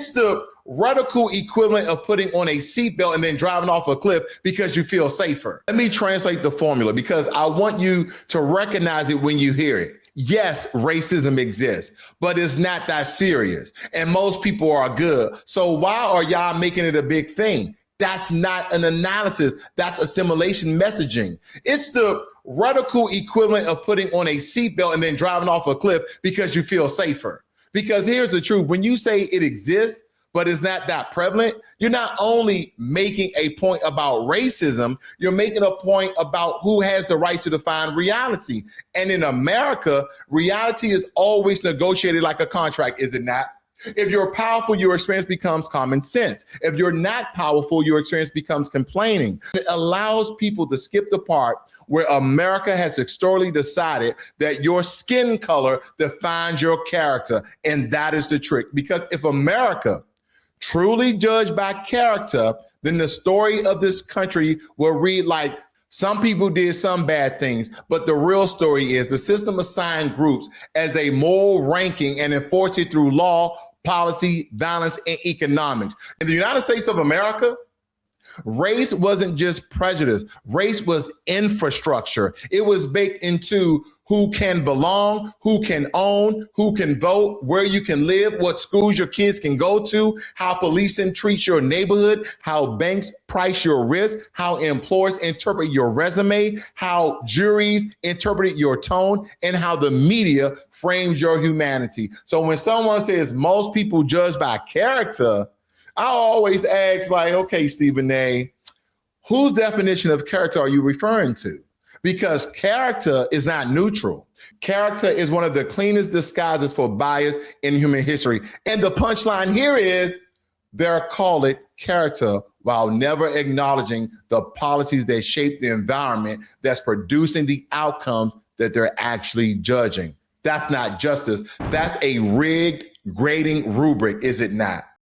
It's the radical equivalent of putting on a seatbelt and then driving off a cliff because you feel safer. Let me translate the formula because I want you to recognize it when you hear it. Yes, racism exists, but it's not that serious. And most people are good. So why are y'all making it a big thing? That's not an analysis. That's assimilation messaging. It's the radical equivalent of putting on a seatbelt and then driving off a cliff because you feel safer. Because here's the truth. When you say it exists, but it's not that prevalent, you're not only making a point about racism, you're making a point about who has the right to define reality. And in America, reality is always negotiated like a contract, is it not? If you're powerful, your experience becomes common sense. If you're not powerful, your experience becomes complaining. It allows people to skip the part where America has historically decided that your skin color defines your character. And that is the trick. Because if America truly judged by character, then the story of this country will read like some people did some bad things, but the real story is the system assigned groups as a moral ranking and enforced it through law, policy, violence, and economics. In the United States of America, race wasn't just prejudice. Race was infrastructure. It was baked into who can belong, who can own, who can vote, where you can live, what schools your kids can go to, how policing treats your neighborhood, how banks price your risk, how employers interpret your resume, how juries interpret your tone, and how the media frames your humanity. So when someone says most people judge by character, I always ask like, okay, Stephen A., whose definition of character are you referring to? Because character is not neutral. Character is one of the cleanest disguises for bias in human history. And the punchline here is they're called it character while never acknowledging the policies that shape the environment that's producing the outcomes that they're actually judging. That's not justice. That's a rigged grading rubric, is it not?